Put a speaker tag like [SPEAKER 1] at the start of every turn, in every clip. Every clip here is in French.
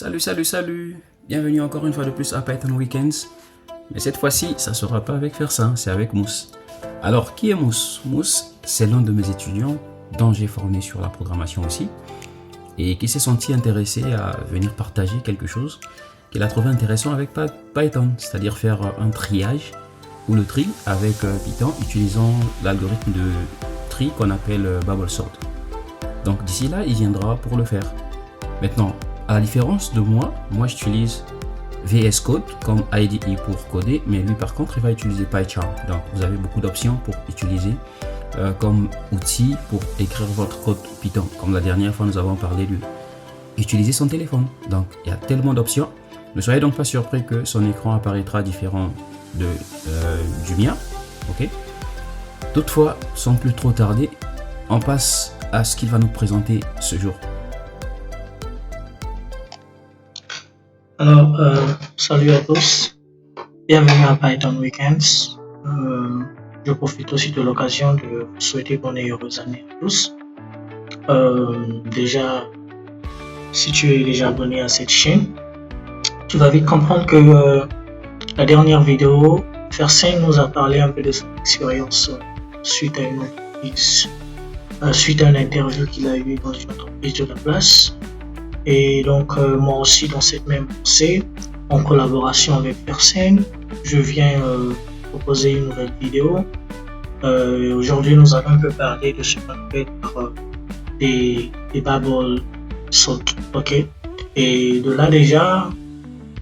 [SPEAKER 1] Salut. Bienvenue encore une fois de plus à Python Weekends. Mais cette fois-ci, ça ne sera pas avec Fersin, c'est avec Mousse. Alors, qui est Mousse? Mousse, c'est l'un de mes étudiants dont j'ai formé sur la programmation aussi et qui s'est senti intéressé à venir partager quelque chose qu'il a trouvé intéressant avec Python, c'est-à-dire faire un triage ou le tri avec Python utilisant l'algorithme de tri qu'on appelle Bubble Sort. Donc d'ici là, il viendra pour le faire. Maintenant, à la différence de moi j'utilise VS Code comme IDE pour coder, mais lui par contre il va utiliser PyCharm. Donc vous avez beaucoup d'options pour utiliser comme outil pour écrire votre code Python. Comme la dernière fois nous avons parlé de utiliser son téléphone. Donc il y a tellement d'options. Ne soyez donc pas surpris que son écran apparaîtra différent du mien. Ok. Toutefois, sans plus trop tarder, on passe à ce qu'il va nous présenter ce jour.
[SPEAKER 2] Alors, salut à tous, bienvenue à Python Weekends. Je profite aussi de l'occasion de vous souhaiter bonne et heureuse année à tous. Déjà, si tu es déjà abonné à cette chaîne, tu vas vite comprendre que la dernière vidéo, Fersin nous a parlé un peu de son expérience suite à une entreprise, suite à une interview qu'il a eu dans une entreprise de la place. Et donc moi aussi dans cette même lancée, en collaboration avec Fersin, je viens proposer une nouvelle vidéo. Aujourd'hui nous allons un peu parler de ce qu'on appelle des bubble sort, ok. Et de là déjà,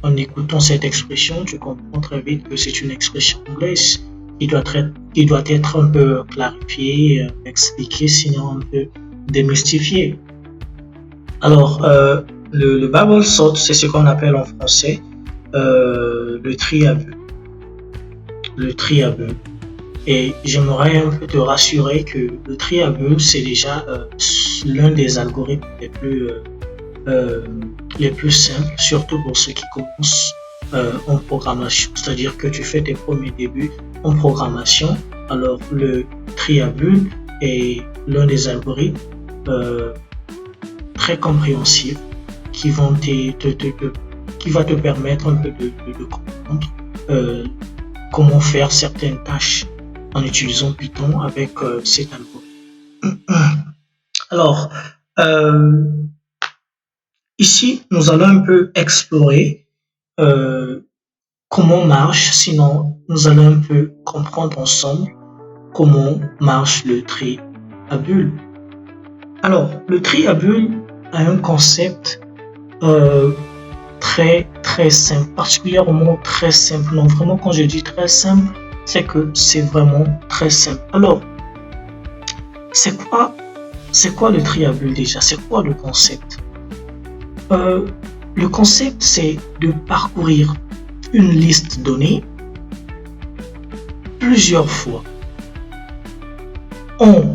[SPEAKER 2] en écoutant cette expression, tu comprends très vite que c'est une expression anglaise qui doit être un peu clarifiée, expliquée, sinon un peu démystifiée. Alors, le bubble sort, c'est ce qu'on appelle en français le tri à bulles. Le tri à bulles. Et j'aimerais un peu te rassurer que le tri à bulles, c'est déjà l'un des algorithmes les plus simples, surtout pour ceux qui commencent en programmation. C'est-à-dire que tu fais tes premiers débuts en programmation. Alors, le tri à bulles est l'un des algorithmes très compréhensible qui va te permettre un peu de comprendre comment faire certaines tâches en utilisant Python avec cet algorithme. Alors, ici, nous allons un peu explorer comment marche, sinon nous allons un peu comprendre ensemble comment marche le tri à bulles. Alors, le tri à bulles a un concept très simple, particulièrement très simple. Non, vraiment, quand je dis très simple, c'est que c'est vraiment très simple. Alors, c'est quoi le tri à bulles déjà? C'est quoi le concept? Le concept, c'est de parcourir une liste donnée plusieurs fois en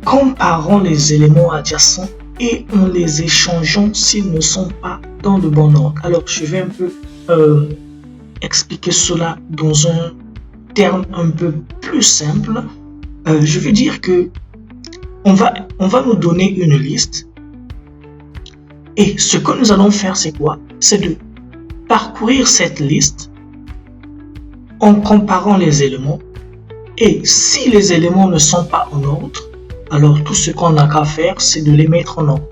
[SPEAKER 2] comparant les éléments adjacents et en les échangeant s'ils ne sont pas dans le bon ordre. Alors, je vais un peu expliquer cela dans un terme un peu plus simple. Je veux dire que on va nous donner une liste et ce que nous allons faire, c'est quoi? C'est de parcourir cette liste en comparant les éléments, et si les éléments ne sont pas en ordre, alors tout ce qu'on a qu'à faire, c'est de les mettre en ordre.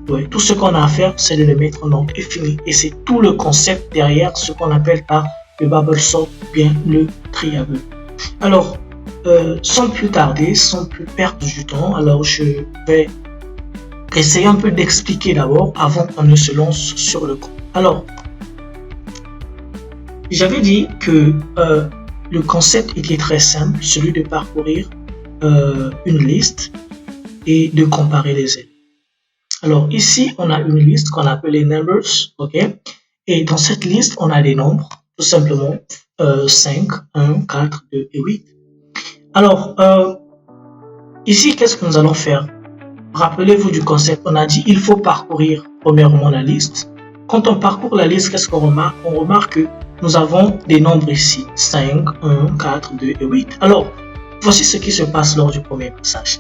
[SPEAKER 2] Ouais, tout ce qu'on a à faire, c'est de les mettre en ordre et fini. Et c'est tout le concept derrière ce qu'on appelle par le bubble sort ou bien le tri à bulles. Alors, sans plus tarder, sans plus perdre du temps, alors je vais essayer un peu d'expliquer d'abord avant qu'on ne se lance sur le coup. Alors, j'avais dit que le concept était très simple, celui de parcourir une liste et de comparer les éléments. Alors ici, on a une liste qu'on appelle les numbers, ok? Et dans cette liste, on a des nombres, tout simplement 5, 1, 4, 2 et 8. Alors, ici, qu'est-ce que nous allons faire? Rappelez-vous du concept, on a dit il faut parcourir premièrement la liste. Quand on parcourt la liste, qu'est-ce qu'on remarque? On remarque que nous avons des nombres ici, 5, 1, 4, 2 et 8. Alors, voici ce qui se passe lors du premier passage.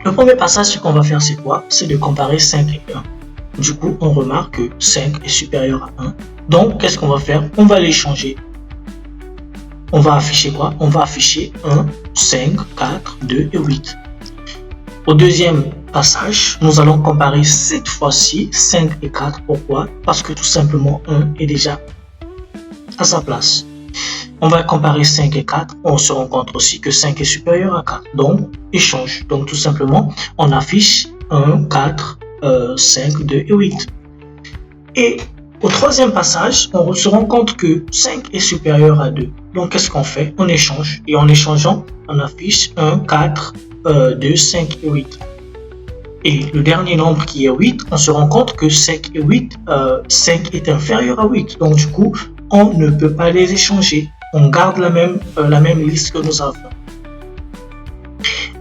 [SPEAKER 2] Le premier passage, ce qu'on va faire, c'est quoi? C'est de comparer 5 et 1. Du coup, on remarque que 5 est supérieur à 1. Donc, qu'est-ce qu'on va faire? On va les changer. On va afficher quoi? On va afficher 1, 5, 4, 2 et 8. Au deuxième passage, nous allons comparer cette fois-ci 5 et 4. Pourquoi? Parce que tout simplement 1 est déjà à sa place. On va comparer 5 et 4. On se rend compte aussi que 5 est supérieur à 4. Donc, échange. Donc, tout simplement, on affiche 1, 4, 5, 2 et 8. Et au troisième passage, on se rend compte que 5 est supérieur à 2. Donc, qu'est-ce qu'on fait? On échange. Et en échangeant, on affiche 1, 4, 2, 5 et 8. Et le dernier nombre qui est 8, on se rend compte que 5 et 8, 5 est inférieur à 8. Donc, du coup, on ne peut pas les échanger. On garde la même liste que nous avons.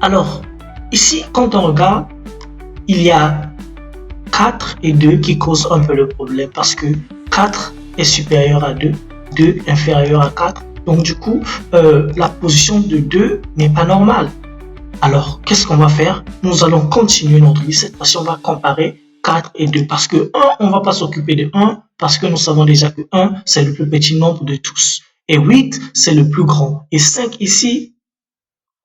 [SPEAKER 2] Alors, ici, quand on regarde, il y a 4 et 2 qui causent un peu le problème parce que 4 est supérieur à 2, 2 inférieur à 4. Donc, du coup, la position de 2 n'est pas normale. Alors, qu'est-ce qu'on va faire? Nous allons continuer notre liste. Cette fois-ci, on va comparer 4 et 2 parce que 1, on ne va pas s'occuper de 1 parce que nous savons déjà que 1, c'est le plus petit nombre de tous. Et 8, c'est le plus grand. Et 5 ici,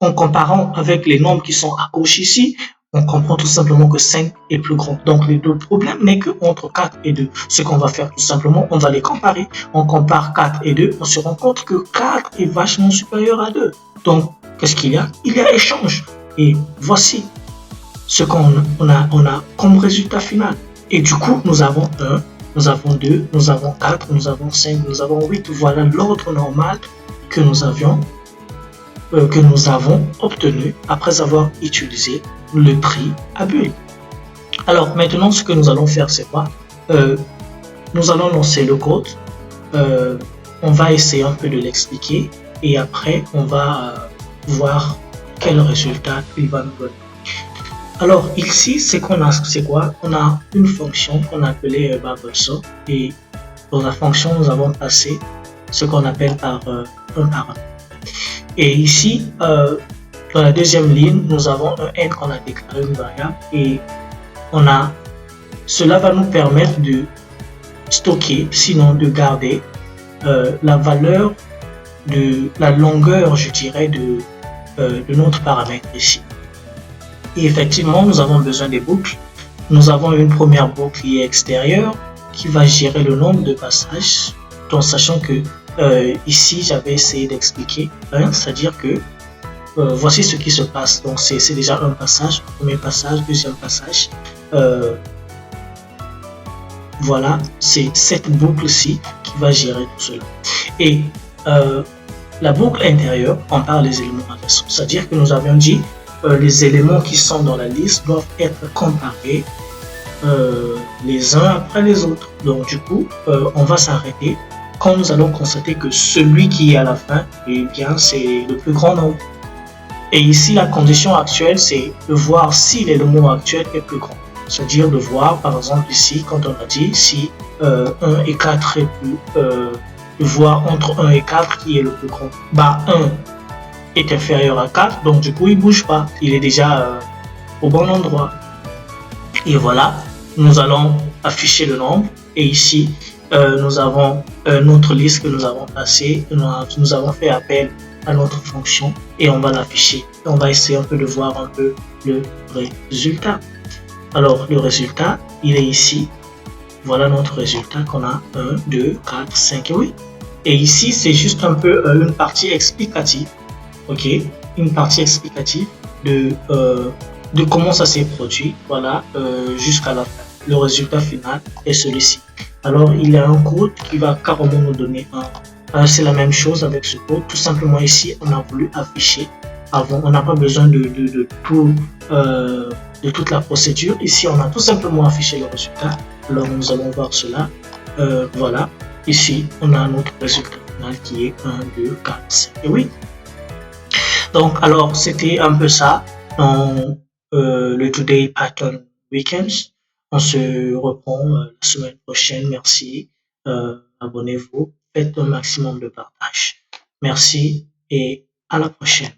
[SPEAKER 2] en comparant avec les nombres qui sont à gauche ici, on comprend tout simplement que 5 est plus grand. Donc, le problème n'est que entre 4 et 2. Ce qu'on va faire tout simplement, on va les comparer. On compare 4 et 2, on se rend compte que 4 est vachement supérieur à 2. Donc, qu'est-ce qu'il y a? Il y a échange. Et voici ce qu'on a comme résultat final. Et du coup, nous avons 1, nous avons 2, nous avons 4, nous avons 5, nous avons 8. Voilà l'ordre normal que nous avons obtenu après avoir utilisé le prix à bulle. Alors maintenant, ce que nous allons faire, c'est quoi? Nous allons lancer le code. On va essayer un peu de l'expliquer et après, on va voir quel résultat il va nous donner. Alors ici, c'est quoi? On a une fonction qu'on a appelée bubblesort et dans la fonction, nous avons passé ce qu'on appelle par un paramètre. Et ici, dans la deuxième ligne, nous avons un n qu'on a déclaré une variable et cela va nous permettre de stocker, sinon de garder la valeur de la longueur, je dirais, de notre paramètre ici. Et effectivement, nous avons besoin des boucles. Nous avons une première boucle qui est extérieure, qui va gérer le nombre de passages, en sachant que ici, j'avais essayé d'expliquer, c'est-à-dire que voici ce qui se passe. Donc, c'est déjà un passage, premier passage, deuxième passage. Voilà, c'est cette boucle-ci qui va gérer tout cela. Et la boucle intérieure, on parle des éléments adjacents. C'est-à-dire que nous avions dit les éléments qui sont dans la liste doivent être comparés les uns après les autres. Donc, du coup, on va s'arrêter quand nous allons constater que celui qui est à la fin, eh bien, c'est le plus grand nombre. Et ici, la condition actuelle, c'est de voir si l'élément actuel est plus grand. C'est-à-dire de voir, par exemple, ici, quand on a dit si 1 et 4 est plus... de voir entre 1 et 4 qui est le plus grand. Bah, 1 est inférieur à 4, donc du coup, il ne bouge pas. Il est déjà au bon endroit. Et voilà, nous allons afficher le nombre. Et ici, nous avons notre liste que nous avons passée. Nous avons fait appel à notre fonction et on va l'afficher. On va essayer un peu de voir un peu le résultat. Alors, le résultat, il est ici. Voilà notre résultat qu'on a 1, 2, 4, 5 et 8. Et ici, c'est juste un peu une partie explicative. Ok, une partie explicative de comment ça s'est produit. Voilà, jusqu'à la fin. Le résultat final est celui-ci. Alors, il y a un code qui va carrément nous donner c'est la même chose avec ce code. Tout simplement ici, on a voulu afficher avant. On n'a pas besoin de toute la procédure. Ici, on a tout simplement affiché le résultat. Alors, nous allons voir cela. Voilà. Ici, on a notre résultat final qui est 1, 2, 4, 5 et 8. Donc, alors, c'était un peu ça dans le Today Python Weekends. On se reprend la semaine prochaine. Merci. Abonnez-vous. Faites un maximum de partage. Merci et à la prochaine.